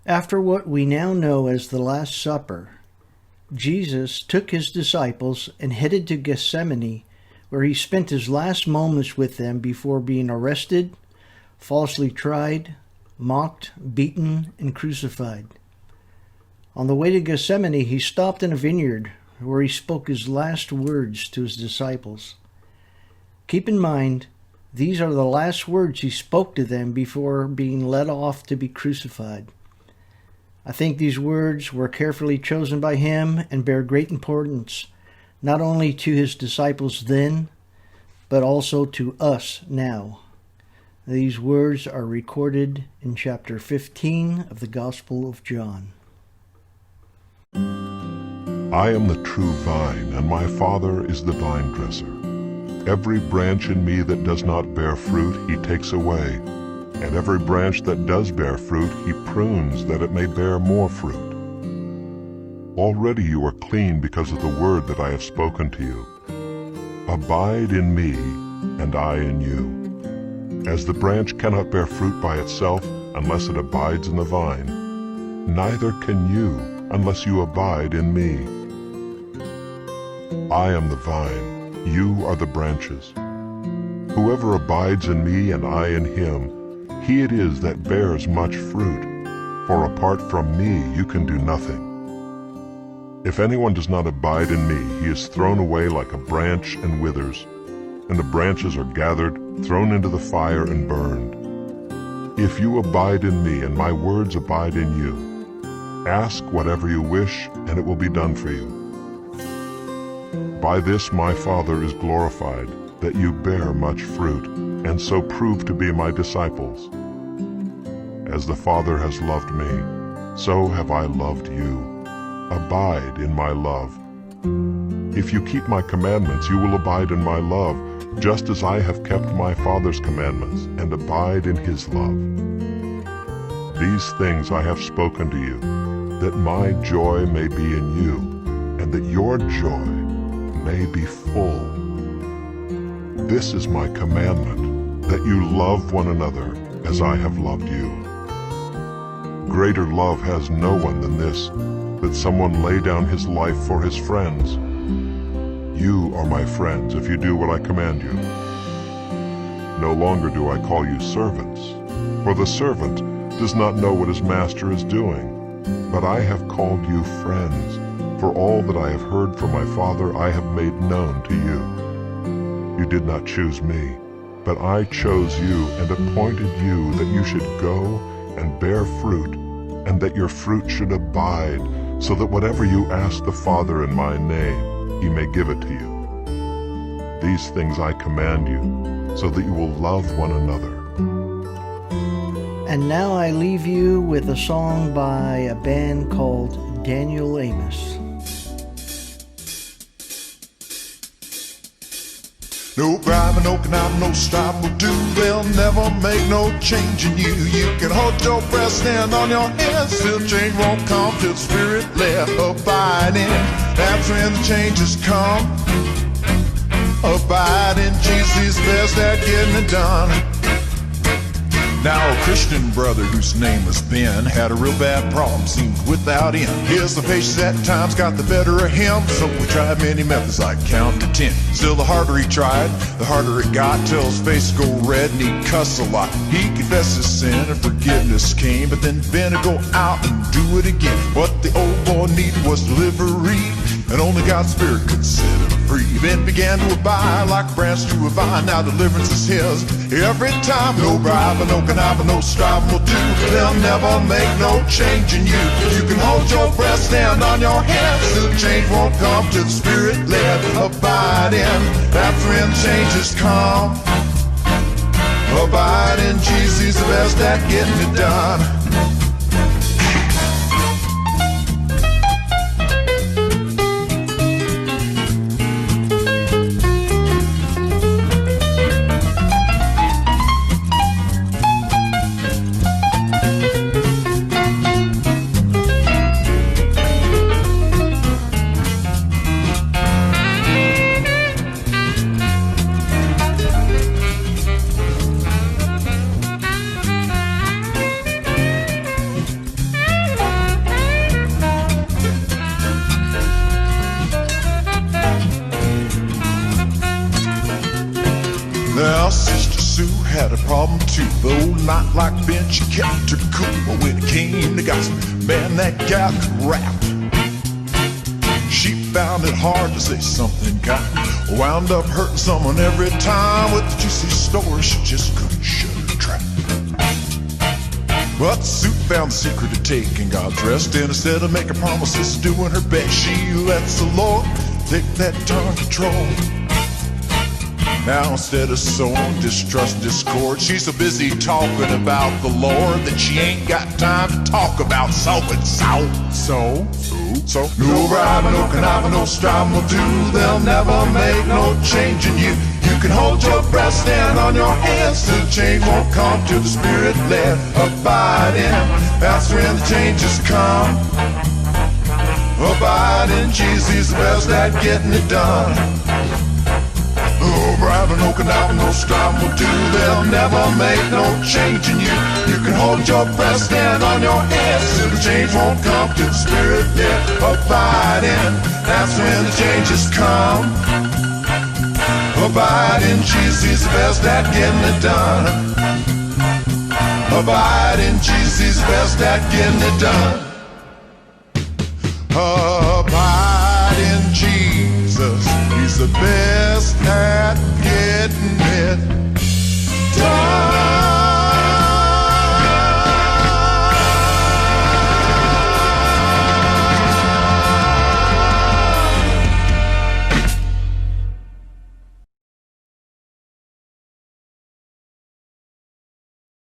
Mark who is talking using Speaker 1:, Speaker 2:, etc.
Speaker 1: After what we now know as the Last Supper, Jesus took his disciples and headed to Gethsemane, where he spent his last moments with them before being arrested, falsely tried, mocked, beaten, and crucified. On the way to Gethsemane, he stopped in a vineyard where he spoke his last words to his disciples. Keep in mind, these are the last words he spoke to them before being led off to be crucified. I think these words were carefully chosen by him and bear great importance, not only to his disciples then, but also to us now. These words are recorded in chapter 15 of the Gospel of John.
Speaker 2: I am the true vine, and my Father is the vine dresser. Every branch in me that does not bear fruit, he takes away, and every branch that does bear fruit, he prunes that it may bear more fruit. Already you are clean because of the word that I have spoken to you. Abide in me, and I in you. As the branch cannot bear fruit by itself unless it abides in the vine, neither can you unless you abide in me. I am the vine, you are the branches. Whoever abides in me and I in him, he it is that bears much fruit, for apart from me you can do nothing. If anyone does not abide in me, he is thrown away like a branch and withers, and the branches are gathered, thrown into the fire and burned. If you abide in me and my words abide in you, ask whatever you wish, and it will be done for you. By this my Father is glorified, that you bear much fruit, and so prove to be my disciples. As the Father has loved me, so have I loved you. Abide in my love. If you keep my commandments, you will abide in my love, just as I have kept my Father's commandments, and abide in his love. These things I have spoken to you, that my joy may be in you, and that your joy may be full. This is my commandment, that you love one another as I have loved you. Greater love has no one than this, that someone lay down his life for his friends. You are my friends if you do what I command you. No longer do I call you servants, for the servant does not know what his master is doing, but I have called you friends, for all that I have heard from my Father I have made known to you. You did not choose me, but I chose you and appointed you that you should go and bear fruit, and that your fruit should abide, so that whatever you ask the Father in my name, he may give it to you. These things I command you, so that you will love one another.
Speaker 1: And now I leave you with a song by a band called Daniel Amos.
Speaker 3: No bribing, no conniving, no strife will do. They'll never make no change in you. You can hold your breath, stand on your head. Still change won't come till the Spirit let abide in. That's when the changes come. Abide in Jesus, best at getting it done. Now a Christian brother whose name was Ben had a real bad problem, seemed without end. His impatience at times got the better of him, so we tried many methods like count to 10. Still the harder he tried, the harder it got, till his face would go red and he'd cuss a lot. He confessed his sin and forgiveness came, but then Ben would go out and do it again. What the old boy needed was delivery, and only God's Spirit could set him free. Ben began to abide like a branch to a vine. Now deliverance is his every time. No bribe, no conniving, no striving will do. They'll never make no change in you. You can hold your breath, stand on your head. Still change won't come till the Spirit led. Abide in, that's when changes come. Abide in Jesus, he's the best at getting it done. had a problem too, though not like Ben. She kept her cool, but when it came to gossip, man, that gal could rap. She found it hard to say something kind, wound up hurting someone every time with the juicy story. She just couldn't shut her trap. But Sue found the secret to taking God's rest, and instead of making promises, doing her best, she lets the Lord take that tongue control. Now instead of sowing distrust and discord, she's so busy talking about the Lord that she ain't got time to talk about so and so. No bribe, no connive, no strive will do. They'll never make no change in you. You can hold your breath, stand on your hands, till the change won't come till the Spirit led. Abide in, that's when the changes come. Abide in Jesus, he's the best at getting it done. No bribe, no connive, no strive will do. They'll never make no change in you. You can hold your breath, stand on your hands, till the change won't come till the Spirit led. Abide in, that's when the changes come. Abide in Jesus, he's the best at getting it done. Abide in Jesus, he's the best at getting it done. Abide in Jesus, he's the best at getting it done.